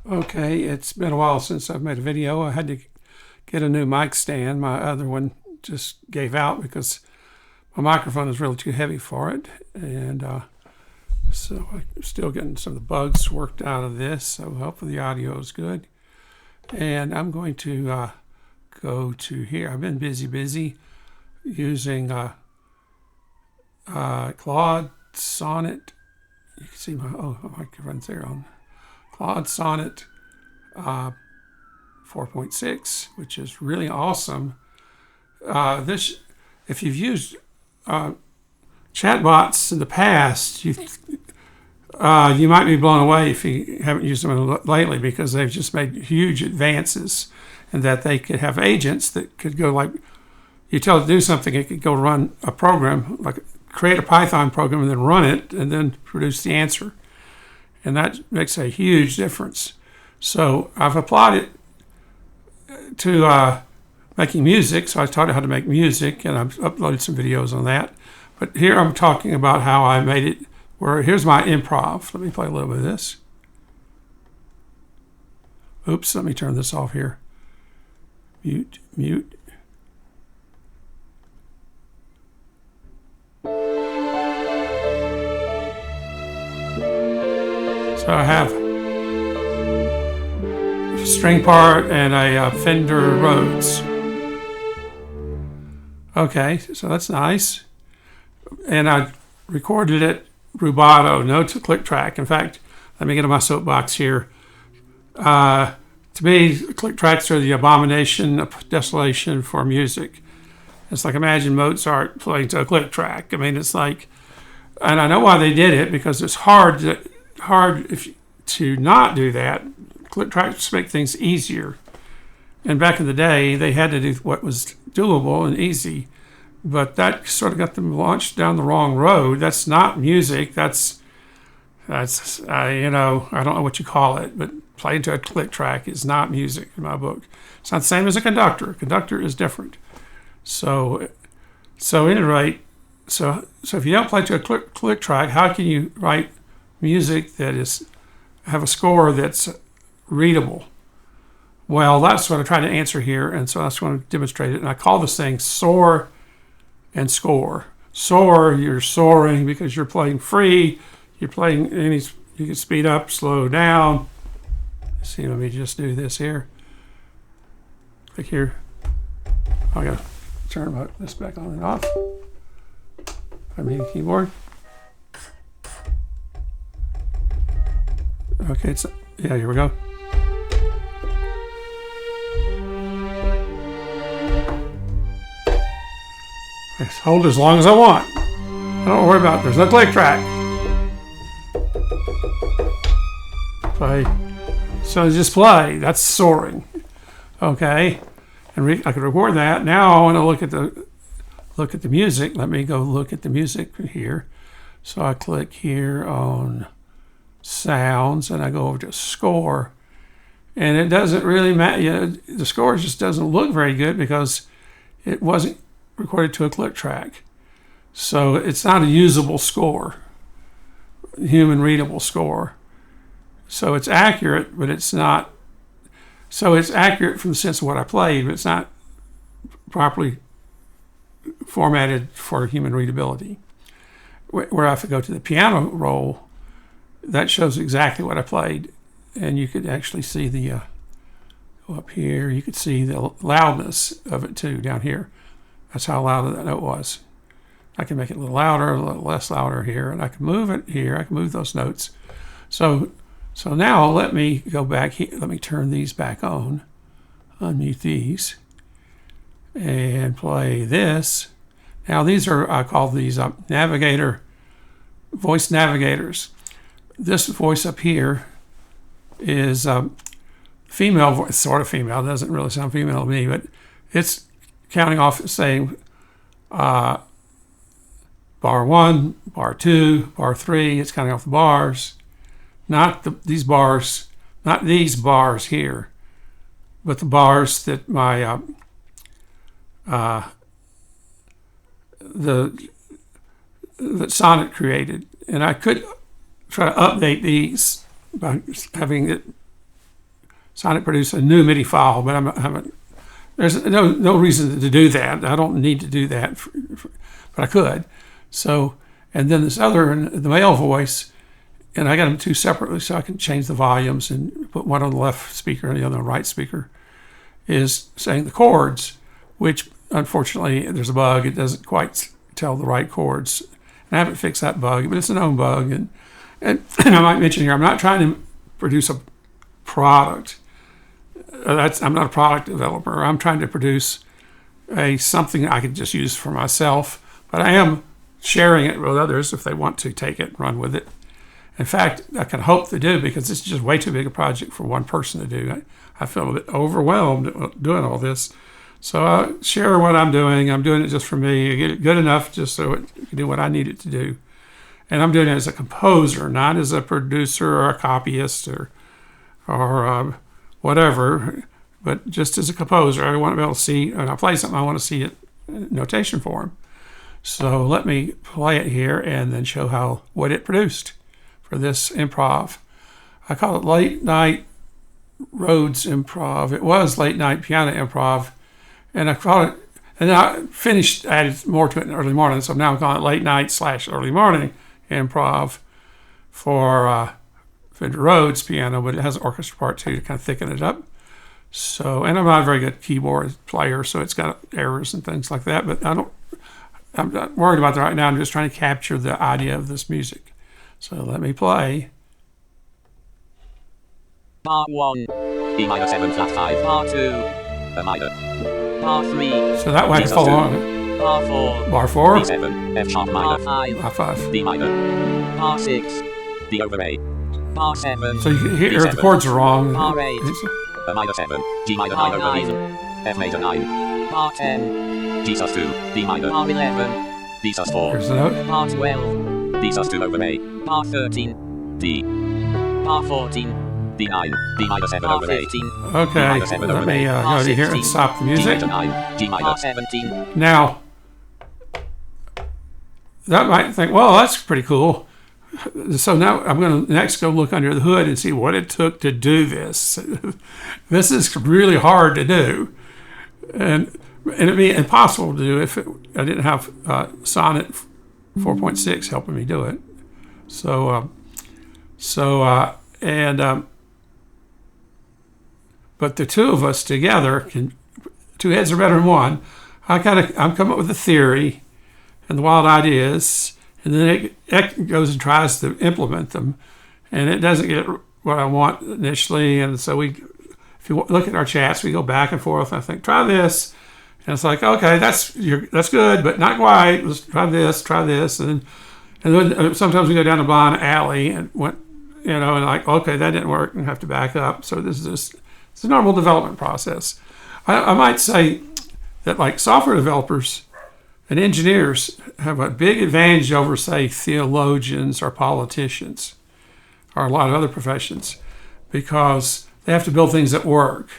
Okay, it's been a while since I've made a video. I had to get a new mic stand. My other one just gave out because my microphone is really too heavy for it. And so I'm still getting some of the bugs worked out of this. So hopefully the audio is good. And I'm going to go to here. I've been busy using Claude Sonnet. You can see my microphone's there on Claude Sonnet 4.6, which is really awesome. This, if you've used chatbots in the past, you might be blown away if you haven't used them lately, because they've just made huge advances, and that they could have agents that could go, like, you tell it to do something, it could go run a program, like create a Python program and then run it and then produce the answer. And that makes a huge difference. So I've applied it to making music. So I taught it how to make music, and I've uploaded some videos on that. But here I'm talking about how I made it where, here's my improv. Let me play a little bit of this. Oops, let me turn this off here. Mute. So I have a string part and a Fender Rhodes. Okay, so that's nice. And I recorded it Rubato, no click track. In fact, let me get on my soapbox here. To me, click tracks are the abomination of desolation for music. It's like, imagine Mozart playing to a click track. I mean, it's like, and I know why they did it, because it's hard to not do that. Click tracks make things easier. And back in the day, they had to do what was doable and easy. But that sort of got them launched down the wrong road. That's not music. That's I don't know what you call it, but playing to a click track is not music in my book. It's not the same as a conductor. A conductor is different. So at any rate, so if you don't play to a click track, how can you write music that have a score that's readable? Well, that's what I try to answer here, and so that's what I'm demonstrate it. And I call this thing Soar and Score. Soar, you're soaring because you're playing free. You're playing you can speed up, slow down. Let's see, let me just do this here. Click here. I gotta turn this back on and off. I mean, keyboard. Okay, yeah, here we go. I hold as long as I want. I don't worry about it. There's no click track. Play. So just play. That's soaring. Okay, and I can record that. Now I want to look at the music. Let me go look at the music here. So I click here on sounds, and I go over to score, and it doesn't really matter. The score just doesn't look very good because it wasn't recorded to a click track, so it's not a usable score, human readable score. So it's accurate, but it's not. So it's accurate from the sense of what I played, but it's not properly formatted for human readability. Where if I go to the piano roll, that shows exactly what I played, and you could actually see the go up here. You could see the loudness of it too down here. That's how loud that note was. I can make it a little louder, a little less louder here, and I can move it here. I can move those notes. So now let me go back here. Let me turn these back on, unmute these, and play this. Now these are, I call these voice navigators. This voice up here is female voice, sort of female. It doesn't really sound female to me, but it's counting off, saying bar 1, bar 2, bar 3. It's counting off the bars, not these bars here, but the bars that my that Sonnet created. And I could try to update these by having it Sonic produce a new MIDI file, but I haven't. There's no reason to do that. I don't need to do that, but I could. So, and then this other, the male voice, and I got them two separately so I can change the volumes and put one on the left speaker and the other on the right speaker, is saying the chords, which unfortunately there's a bug. It doesn't quite tell the right chords. And I haven't fixed that bug, but it's a known bug. And I might mention here, I'm not trying to produce a product. I'm not a product developer. I'm trying to produce something I can just use for myself, but I am sharing it with others if they want to take it and run with it. In fact, I can hope they do, because it's just way too big a project for one person to do. I feel a bit overwhelmed doing all this. So I share what I'm doing. I'm doing it just for me. I get it good enough just so it can do what I need it to do. And I'm doing it as a composer, not as a producer or a copyist or whatever, but just as a composer. I want to be able to see, when I play something, I want to see it in notation form. So let me play it here and then show what it produced for this improv. I call it Late Night Rhodes Improv. It was Late Night Piano Improv, and I called it, and I added more to it in the early morning, so now I'm calling it Late Night / Early Morning Improv for Fender Rhodes piano, but it has an orchestra part too to kind of thicken it up. So, and I'm not a very good keyboard player, so it's got errors and things like that, but I'm not worried about that right now. I'm just trying to capture the idea of this music. So let me play. Part 1, E minor 7 flat 5. Part 2, A minor. Part 3. So that way I can follow on. Part 4. Bar 4. D7, F sharp minor. Part 5. D minor. Part 6, D over A. Part 7. So you can hear the chords are wrong. Part 8. A minor 7, G minor minor over reason. F major 9. Part 10. G sus 2, D minor. Part 11. D sus 4. Here's the note. Part 12. D sus 2 over A. Part 13. D. Part 14. D9, D minor 7 over A. Okay, let me go to here and stop the music. G minor 17. Now, that might think, well, that's pretty cool. So now I'm going to next go look under the hood and see what it took to do this. This is really hard to do, and it'd be impossible to do if I didn't have Sonnet 4.6 helping me do it. But the two of us together two heads are better than one. I'm coming up with a theory and the wild ideas, and then it goes and tries to implement them, and it doesn't get what I want initially. And so if you look at our chats, we go back and forth. And I think, try this, and it's like, okay, that's good, but not quite. Let's try this, and then sometimes we go down a blind alley and and like, okay, that didn't work, and have to back up. So it's a normal development process. I might say that, like, software developers and engineers have a big advantage over, say, theologians or politicians or a lot of other professions, because they have to build things that work.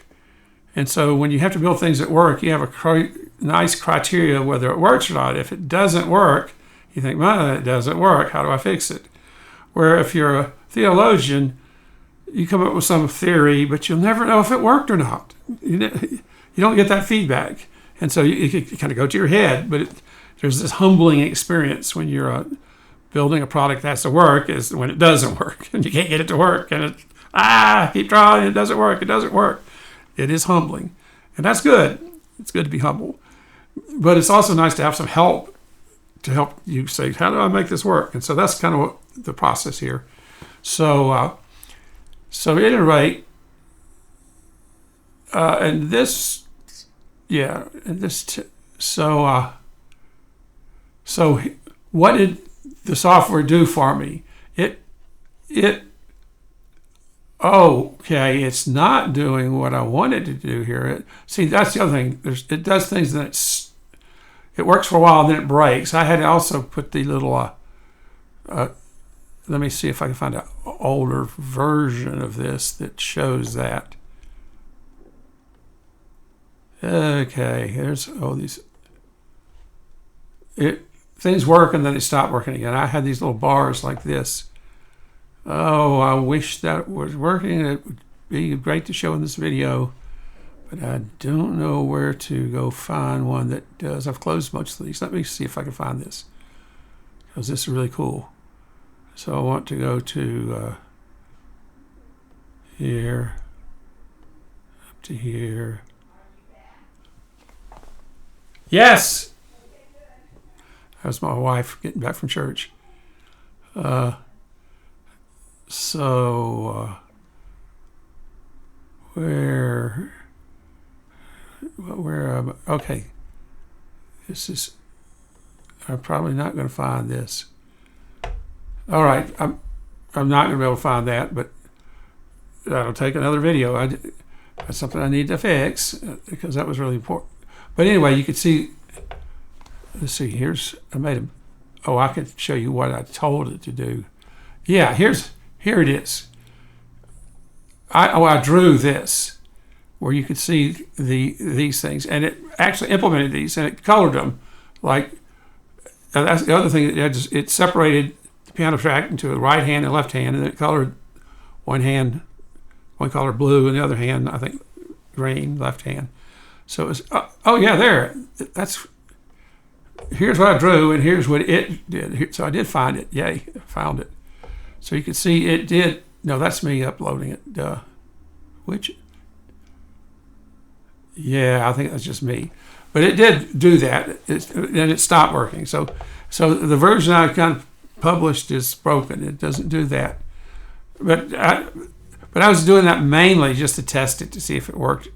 And so when you have to build things that work, you have a nice criteria whether it works or not. If it doesn't work, you think, well, it doesn't work. How do I fix it? Where if you're a theologian, you come up with some theory, but you'll never know if it worked or not. You don't get that feedback. And so you kind of go to your head, but there's this humbling experience when you're building a product that has to work, is when it doesn't work and you can't get it to work, and keep trying, it doesn't work. It is humbling, and that's good. It's good to be humble, but it's also nice to have some help to help you say, how do I make this work? And so that's kind of the process here. So at any rate, so what did the software do for me? It's not doing what I wanted to do here. See, that's the other thing. It does things that it works for a while, and then it breaks. I had to also put the little, let me see if I can find an older version of this that shows that. Okay, here's these. Things work and then they stop working again. I had these little bars like this. Oh, I wish that was working. be great to show in this video, but I don't know where to go find one that does. I've closed most of these. Let me see if I can find this, because this is really cool. So I want to go to here, up to here. Yes! That was my wife getting back from church. Where, okay. This is, I'm probably not going to find this. All right, I'm not going to be able to find that, but that'll take another video. That's something I need to fix because that was really important. But anyway, you can see, let's see, here's, I can show you what I told it to do. Yeah, here it is. I drew this where you could see these things, and it actually implemented these, and it colored them. Like, that's the other thing, it separated the piano track into a right hand and left hand, and then it colored one color blue, and the other hand, I think, green, left hand. So it was, oh yeah, there. Here's what I drew, and here's what it did. So I did find it. Yay, I found it. So you can see it did. No, that's me uploading it. Yeah, I think that's just me. But it did do that, and it stopped working. So the version I kind of published is broken. It doesn't do that. But I was doing that mainly just to test it to see if it worked.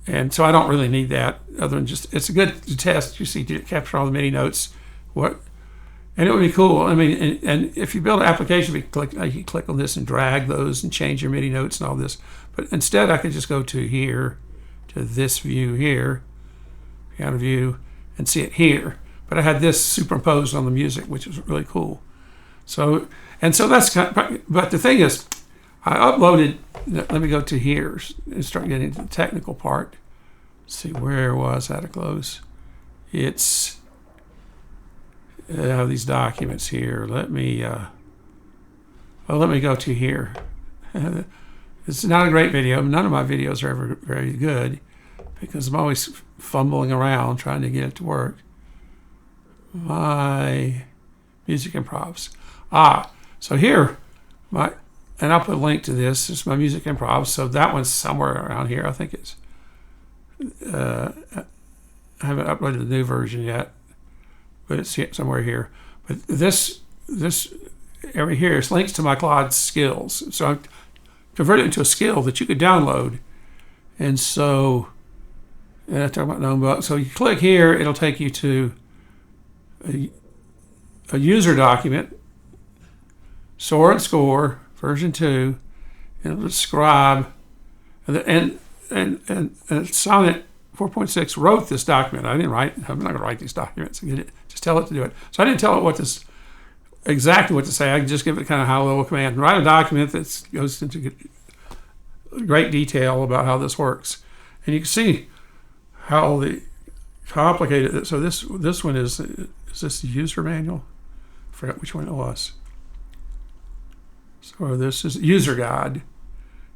And so I don't really need that other than just, it's good to test. You see, did it capture all the MIDI notes? And it would be cool. I mean, and if you build an application, you can click on this and drag those and change your MIDI notes and all this. But instead, I could just go to here, to this view here, piano view, and see it here. But I had this superimposed on the music, which was really cool. So that's kind of, but the thing is, I uploaded, let me go to here and start getting into the technical part. Let's see, where was that close? It's, I have these documents here. Let me go to here. It's not a great video. None of my videos are ever very good because I'm always fumbling around trying to get it to work. My music improvs. So here, and I'll put a link to this. It's my music improv. So that one's somewhere around here. I think it's, I haven't uploaded the new version yet, but it's somewhere here. But this area here is links to my Claude skills. So I converted it into a skill that you could download. And so, I talk about Gnome. So you click here, it'll take you to a user document, Soar and Score, version 2, and it'll describe, and Sonnet 4.6 wrote this document. I'm not going to write these documents. Just tell it to do it. So I didn't tell it exactly what to say. I can just give it kind of high-level command. Write a document that goes into great detail about how this works. And you can see how complicated. So this one is this the user manual? I forgot which one it was. So this is user guide.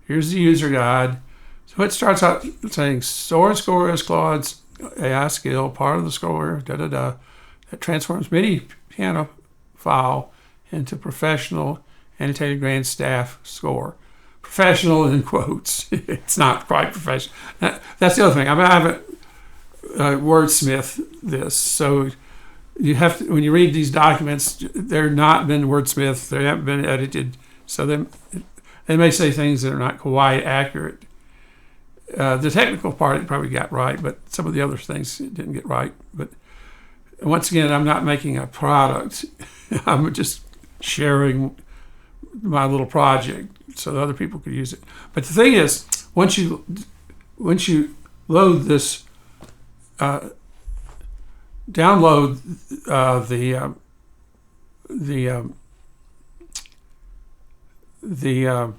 Here's the user guide. So it starts out saying Soar and Score is Claude's AI skill, part of the score, that transforms MIDI piano file into professional annotated grand staff score. Professional in quotes. It's not quite professional. That's the other thing. I mean, I haven't wordsmith this. So you have to, when you read these documents, they're not been wordsmithed. They haven't been edited. So they may say things that are not quite accurate. The technical part it probably got right, but some of the other things it didn't get right. But once again, I'm not making a product. I'm just sharing my little project so that other people could use it. But the thing is, once you load this, download the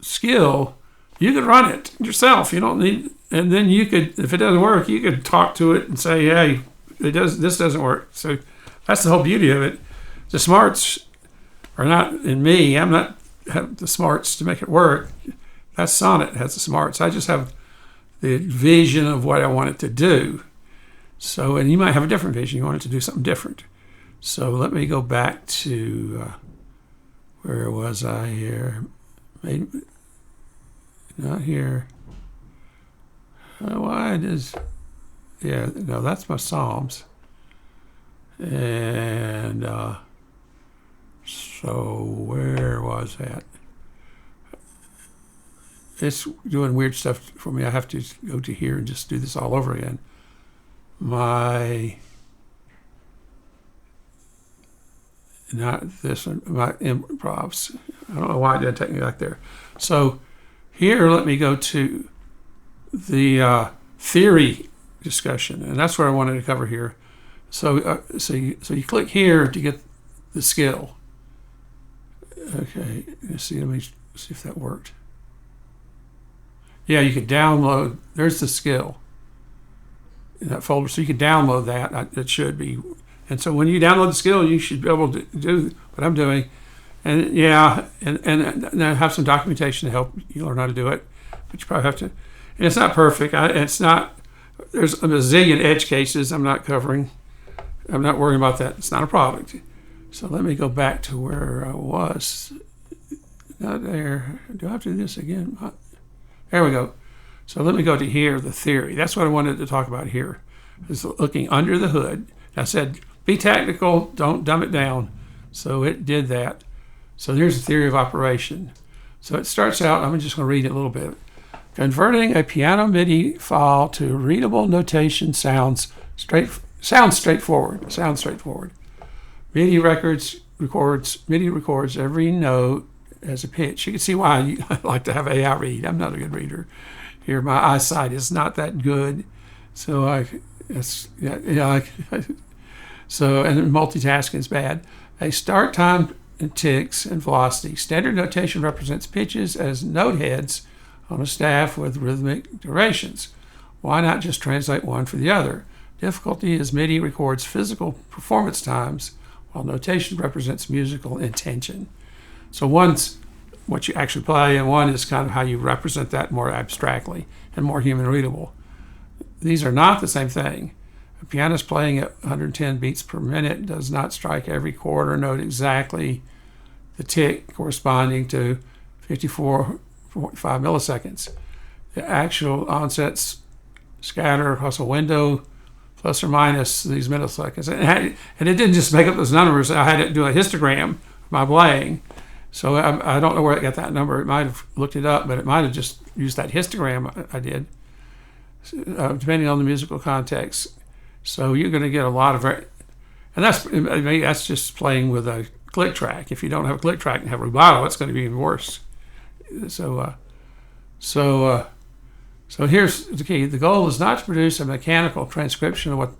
skill, you could run it yourself. You don't need, and then you could, if it doesn't work, you could talk to it and say, hey, this doesn't work. So that's the whole beauty of it. The smarts are not in me. I'm not have the smarts to make it work. That Sonnet has the smarts. I just have the vision of what I want it to do. So, and you might have a different vision. You want it to do something different. So let me go back to, where was I here? Maybe, not here. Why does, yeah, no, that's my Psalms. And so where was that? It's doing weird stuff for me. I have to go to here and just do this all over again. My, not this one, my improvs. I don't know why it didn't take me back there. So here, let me go to the theory discussion, and that's what I wanted to cover here. So, so you click here to get the skill. Okay, let's see. Let me see if that worked. Yeah, you could download. There's the skill in that folder, so you can download that. It should be. And so when you download the skill, you should be able to do what I'm doing. And yeah, and I have some documentation to help you learn how to do it. But you probably have to. And it's not perfect. It's not. There's a zillion edge cases I'm not covering. I'm not worrying about that. It's not a product. So let me go back to where I was. Not there. Do I have to do this again? There we go. So let me go to here, the theory. That's what I wanted to talk about here, is looking under the hood. I said, be technical, don't dumb it down. So it did that. So here's the theory of operation. So it starts out, I'm just going to read it a little bit. Converting a piano MIDI file to readable notation sounds straightforward. MIDI records every note as a pitch. You can see why I like to have AI read. I'm not a good reader. Here, my eyesight is not that good, so so and multitasking is bad. A start time and ticks and velocity. Standard notation represents pitches as note heads on a staff with rhythmic durations. Why not just translate one for the other? Difficulty is MIDI records physical performance times, while notation represents musical intention. So one's what you actually play, and one is kind of how you represent that more abstractly and more human readable. These are not the same thing. A pianist playing at 110 beats per minute does not strike every quarter note exactly the tick corresponding to 54.5 milliseconds. The actual onsets scatter across a window plus or minus these milliseconds. And it didn't just make up those numbers. I had to do a histogram of my playing. So I don't know where I got that number. It might have looked it up, but it might have just used that histogram I did, depending on the musical context. So you're going to get a lot of, and that's just playing with a click track. If you don't have a click track and have rubato, it's going to be even worse. So here's the key. The goal is not to produce a mechanical transcription of what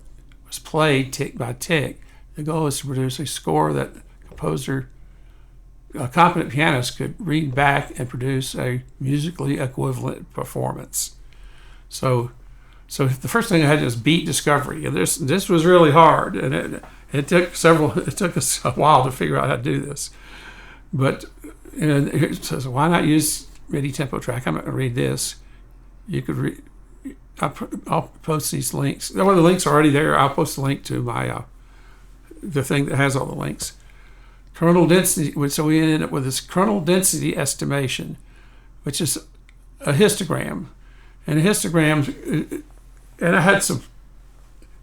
was played tick by tick. The goal is to produce a score that a competent pianist could read back and produce a musically equivalent performance. So the first thing I had is beat discovery. And this was really hard, and it took us a while to figure out how to do this. But it says, why not use MIDI tempo track? I'm not going to read this. You could read. I'll post these links. Well, the links are already there. I'll post a link to my the thing that has all the links. Kernel density. So we ended up with this kernel density estimation, which is a histogram, and a histogram. And I had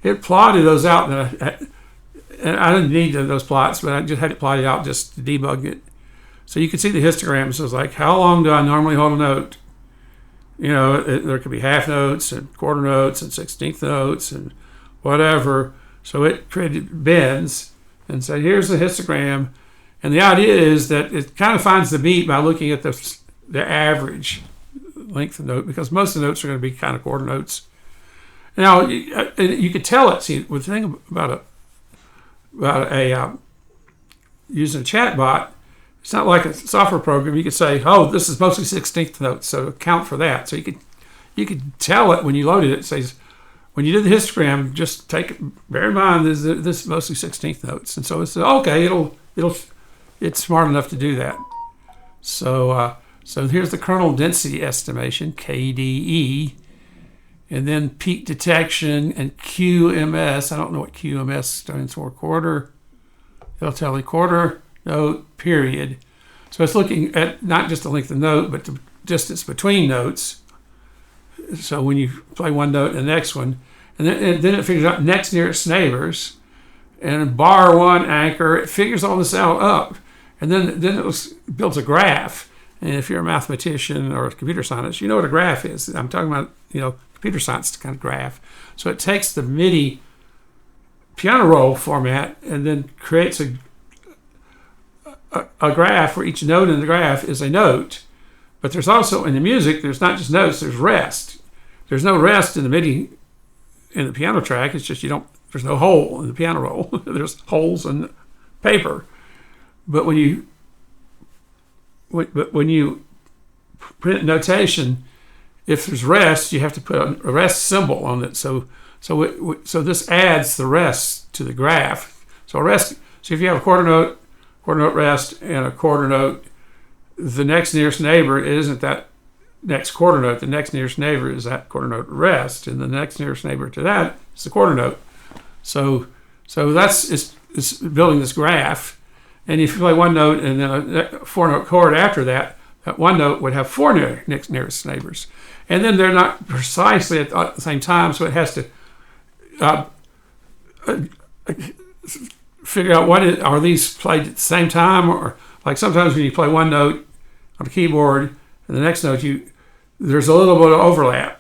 it plotted those out, and I didn't need those plots, but I just had it plotted out just to debug it. So you could see the histograms. So it was like, how long do I normally hold a note? You know, there could be half notes and quarter notes and 16th notes and whatever. So it created bends and said, here's the histogram. And the idea is that it kind of finds the beat by looking at the average length of note, because most of the notes are going to be kind of quarter notes. Now, you could tell it. See, the thing about using a chat bot, it's not like a software program. You could say, oh, this is mostly 16th notes, so account for that. So you could tell it when you loaded it. It says, when you do the histogram, just bear in mind this is mostly 16th notes. And so it's okay, it's smart enough to do that. So here's the kernel density estimation, KDE, and then peak detection and QMS. I don't know what QMS stands for. It'll tell you quarter note period. So it's looking at not just the length of note, but the distance between notes. So when you play one note and the next one, and then it figures out next nearest neighbors, and bar one anchor, it figures all this out up, and then it builds a graph. And if you're a mathematician or a computer scientist, you know what a graph is. I'm talking about, computer science kind of graph. So it takes the MIDI piano roll format and then creates a graph where each note in the graph is a note. But there's also, in the music, there's not just notes, there's rest. There's no rest in the MIDI in the piano track. It's just there's no hole in the piano roll. There's holes in paper. But when you print notation, if there's rest, you have to put a rest symbol on it. So this adds the rest to the graph. So if you have a quarter note rest, and a quarter note, the next nearest neighbor isn't that next quarter note. The next nearest neighbor is that quarter note rest, and the next nearest neighbor to that is the quarter note. So it's building this graph. And if you play one note and then a four-note chord after that, that one note would have four next nearest neighbors. And then they're not precisely at the same time, so it has to figure out are these played at the same time, or like sometimes when you play one note on the keyboard and the next note, there's a little bit of overlap.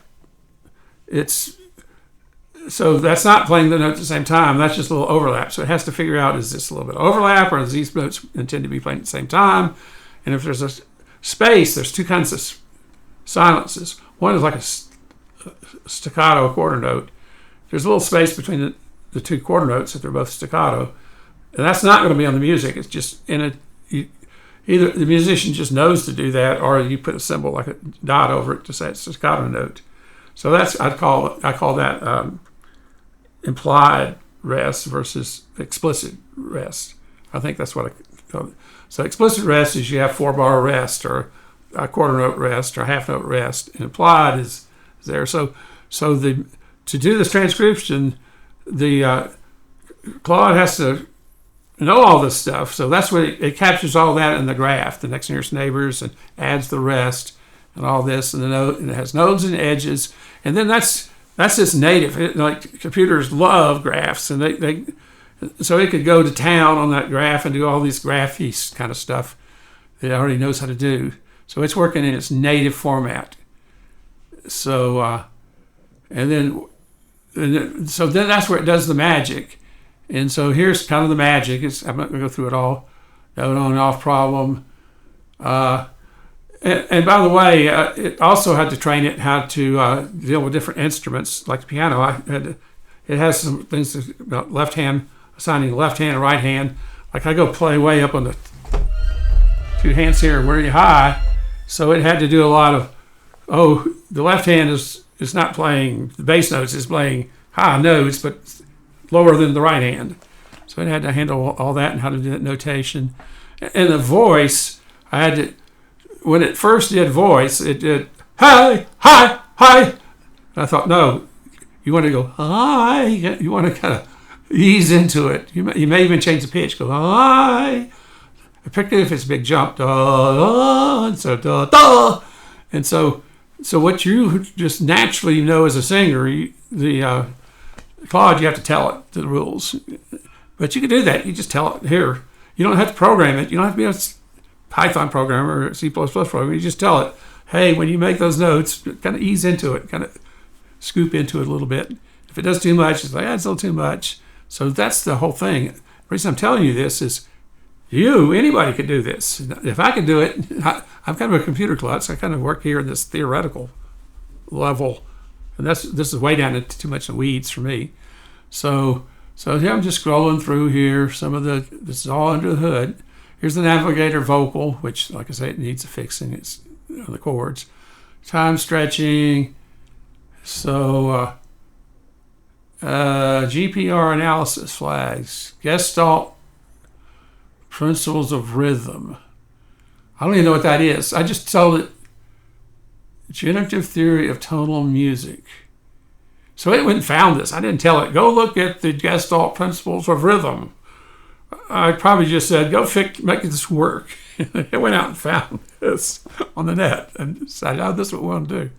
So that's not playing the notes at the same time. That's just a little overlap. So it has to figure out, is this a little bit of overlap, or is these notes intended to be playing at the same time? And if there's a space, there's two kinds of silences. One is like a staccato quarter note. There's a little space between the two quarter notes if they're both staccato. And that's not going to be on the music. It's just either the musician just knows to do that, or you put a symbol like a dot over it to say it's a staccato note. So I call that implied rest versus explicit rest. I think that's what I call it. So explicit rest is you have 4-bar rest, or a quarter note rest, or half note rest. And implied is there. So to do this transcription, the Claude has to know all this stuff. So that's what it captures all that in the graph, the next nearest neighbors, and adds the rest and all this, and it has nodes and edges. And then that's just native. Like computers love graphs, and so it could go to town on that graph and do all these graphy kind of stuff that it already knows how to do. So it's working in its native format. So then that's where it does the magic. And so here's kind of the magic. I'm not going to go through it all. Note on and off problem. And by the way, it also had to train it how to deal with different instruments, like the piano. It has some things about left hand, assigning left hand and right hand. Like I go play way up on the two hands here, really high. So it had to do a lot of, the left hand is not playing the bass notes, it's playing high notes, but lower than the right hand. So it had to handle all that and how to do that notation. And the voice, I had to, when it first did voice, it did hi, hi, hi. And I thought, no, you want to go hi. You want to kind of ease into it. You may even change the pitch. Go hi. Particularly if it's a big jump. Da, da, and so da, da. And so what you just naturally know as a singer, Claude, you have to tell it the rules. But you can do that. You just tell it here. You don't have to program it. You don't have to be a Python programmer or C++ programmer. You just tell it, hey, when you make those notes, kind of ease into it, kind of scoop into it a little bit. If it does too much, it's like, it's a little too much. So that's the whole thing. The reason I'm telling you this is anybody could do this. If I could do it, I'm kind of a computer klutz. I kind of work here in this theoretical level. And this is way down into too much weeds for me. So here I'm just scrolling through here. This is all under the hood. Here's the navigator vocal, which, like I say, it needs a fixing. It's on the chords. Time stretching. So GPR analysis flags. Gestalt principles of rhythm. I don't even know what that is. I just told it generative theory of tonal music. So it went and found this. I didn't tell it, go look at the Gestalt principles of rhythm. I probably just said, go make this work. It went out and found this on the net and decided, oh, this is what we want to do.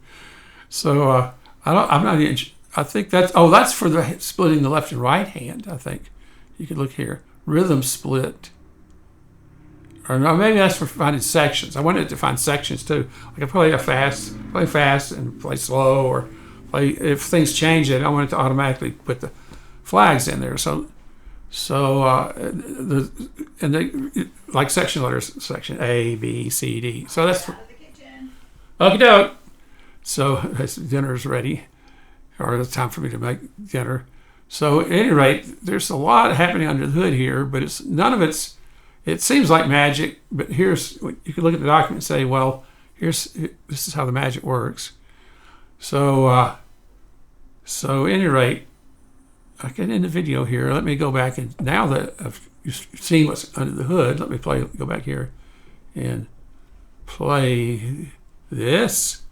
So I'm not even, I think that's for the splitting the left and right hand, I think. You could look here. Rhythm split. Or no, maybe that's for finding sections. I wanted to find sections too. I could play fast and play slow, or play, if things change it, I want it to automatically put the flags in there. Like section letters, section A, B, C, D. So that's okie doke. So dinner's ready, or it's time for me to make dinner. So at any rate, there's a lot happening under the hood here, but it seems like magic. But you can look at the document and say, well, this is how the magic works. So at any rate, I get in the video here. Let me go back, and now that I've seen what's under the hood, let me go back here and play this.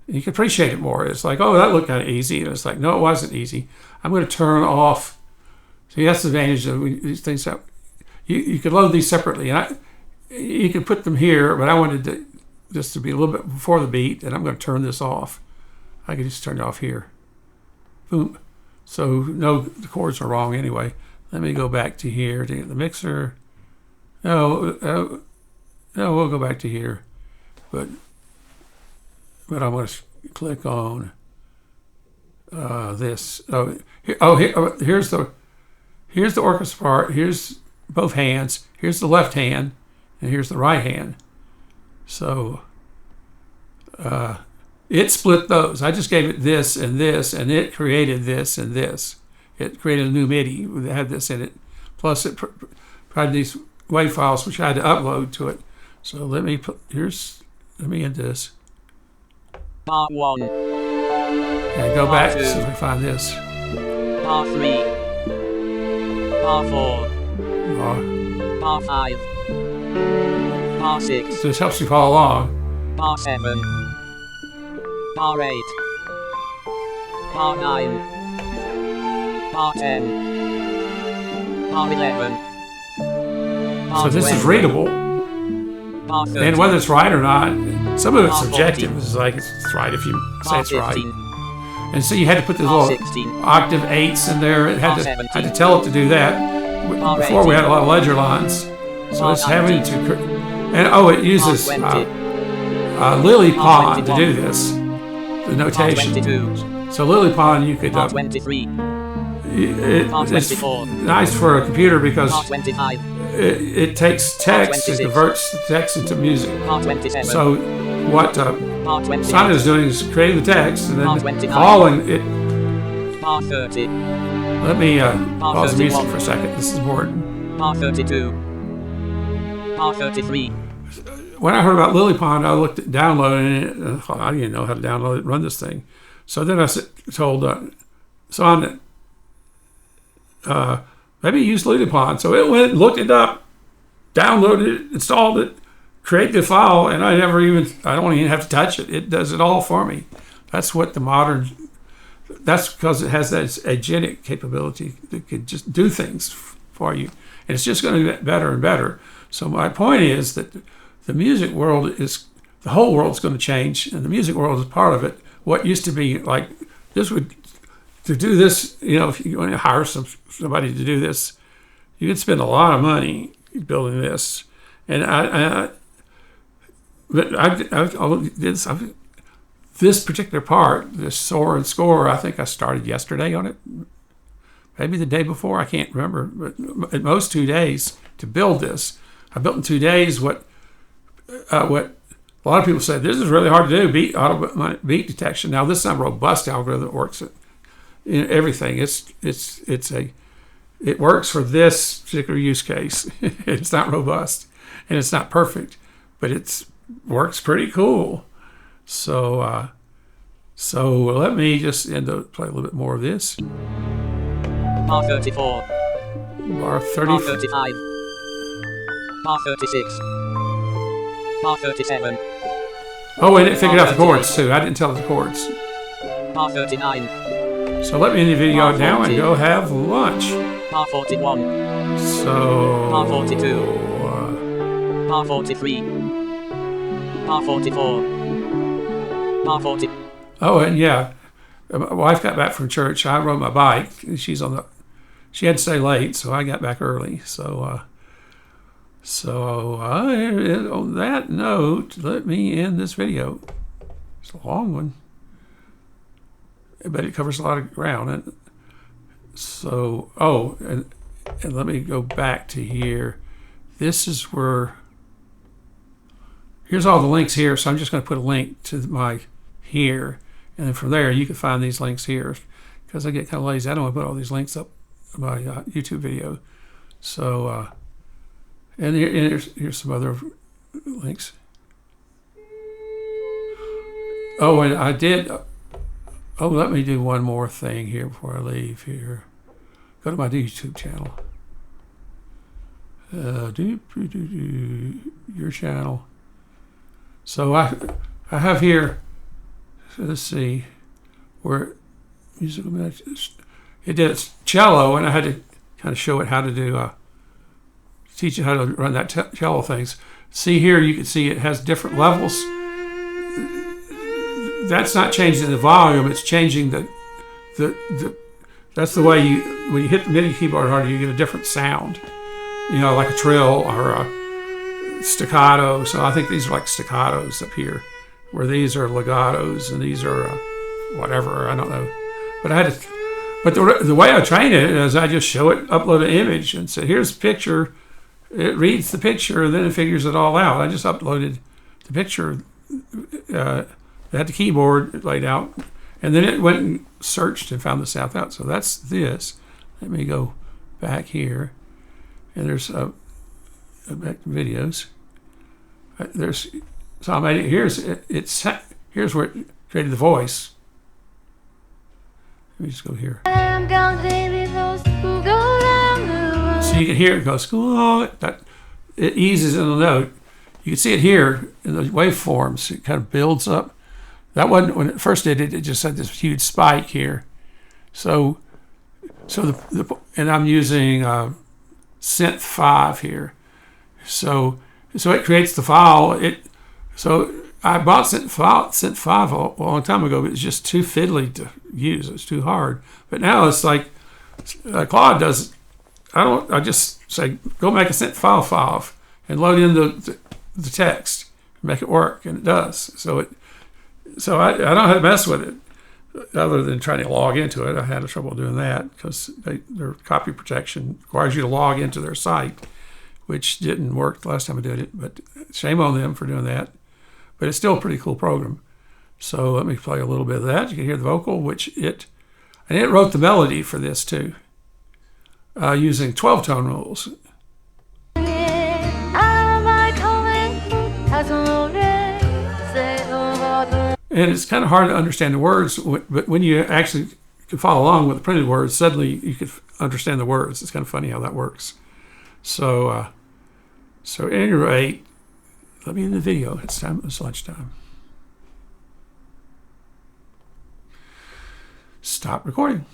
And you can appreciate it more. It's like, oh, that looked kind of easy. And it's like, no, it wasn't easy. I'm going to turn off. See, that's the advantage of these things. You could load these separately, and you could put them here, but I wanted this to be a little bit before the beat, and I'm going to turn this off. I could just turn it off here. Boom. So no, the chords are wrong anyway. Let me go back to here to get the mixer. No, we'll go back to here. But I'm going to click on this. Here's the orchestra part. Here's both hands. Here's the left hand, and here's the right hand. So it split those. I just gave it this, and it created this and this. It created a new MIDI that had this in it. Plus, it provided these WAV files, which I had to upload to it. So let me end this. Part 1. And go back to see if I find this. Part 3. Part 4. Part 5. Part 6. So this helps you follow along. Part 7. Part 8. Part 9. Part 10. Part 11. Part So this 12. is readable. Part 13. And whether it's right or not, some of it's Part subjective. 14. It's like it's right if you say Part it's right. 15. And so you had to put these Part little 16. octave eighths in there. It had Part to 17. tell it to do that. Part Before we had a 18. lot of ledger lines. So Part it's having 19. to... And it uses Part 20. Lily Part Pond to 21. do this. The Part notation. 22. So Lily Pond, you could... Part 23. Part It's 24. nice for a computer because Part 25. it takes text and 26. converts the text into music. Part 27. So what Part 28. Simon is doing is creating the text and Part then 29. calling it. Part 30. Let me pause the music 31. for a second. This is important. Part 32. Part 33. When I heard about Lily Pond, I looked at downloading it. And I thought, I didn't know how to download it and run this thing. So then I told Son that maybe use Lily Pond. So it went, looked it up, downloaded it, installed it, created the file, and I don't even have to touch it. It does it all for me. That's what that's because it has that agentic capability that could just do things for you. And it's just going to get better and better. So my point is that the music world the whole world's going to change, and the music world is part of it. What used to be like to do this, if you want to hire somebody to do this, you could spend a lot of money building this. And this particular part, this Soar and Score, I think I started yesterday on it, maybe the day before, I can't remember, but at most 2 days to build this. I built in 2 days what a lot of people say, this is really hard to do, beat detection. Now, this is not a robust algorithm that works in everything. It works for this particular use case. It's not robust, and it's not perfect, but it works pretty cool. So let me just play a little bit more of this. Bar 34. Bar 30. Bar 35. Bar 36. R37. Oh, and it figured out the chords too. I didn't tell it the chords. R39. So let me end the video now and go have lunch. R41. So... R42. R43. R44. R40. Oh, and yeah, my wife got back from church. I rode my bike. She had to stay late, so I got back early. So on that note, let me end this video. It's a long one, but it covers a lot of ground. And so, and let me go back to here. This is where, here's all the links here. So I'm just going to put a link to my here. And then from there, you can find these links here. Because I get kind of lazy, I don't want to put all these links up in my YouTube video. So, and here's some other links. Oh, and I did. Oh, let me do one more thing here before I leave here. Go to my YouTube channel. Your channel. So I have here. Let's see, where musical matches. It did cello, and I had to kind of show it how to do. Teach it how to run that cello things. See here, you can see it has different levels. That's not changing the volume; it's changing the. That's the way when you hit the MIDI keyboard harder, you get a different sound. You know, like a trill or a staccato. So I think these are like staccatos up here, where these are legatos and these are whatever, I don't know. But I had to. But the way I train it is I just show it, upload an image, and say, here's the picture. It reads the picture, and then it figures it all out. I just uploaded the picture. It had the keyboard laid out, and then it went and searched and found the south out. So that's this. Let me go back here, and there's back to videos. So I made it. Here's where it created the voice. Let me just go here. So you can hear it go school. It eases in the note. You can see it here in the waveforms. It kind of builds up. That wasn't when it first did it. It just had this huge spike here. So and I'm using Synth 5 here. So it creates the file. So I bought Synth 5 a long time ago, but it's just too fiddly to use. It's too hard. But now it's like Claude does. I just say go make a Synth file and load in the text, make it work, and it does. So I don't have to mess with it other than trying to log into it. I had trouble doing that because their copy protection requires you to log into their site, which didn't work the last time I did it. But shame on them for doing that. But it's still a pretty cool program. So let me play a little bit of that. You can hear the vocal, and it wrote the melody for this too, using 12-tone rules. And it's kind of hard to understand the words, but when you actually can follow along with the printed words, suddenly you can understand the words. It's kind of funny how that works. So at any rate, let me end the video. It's lunchtime. Stop recording.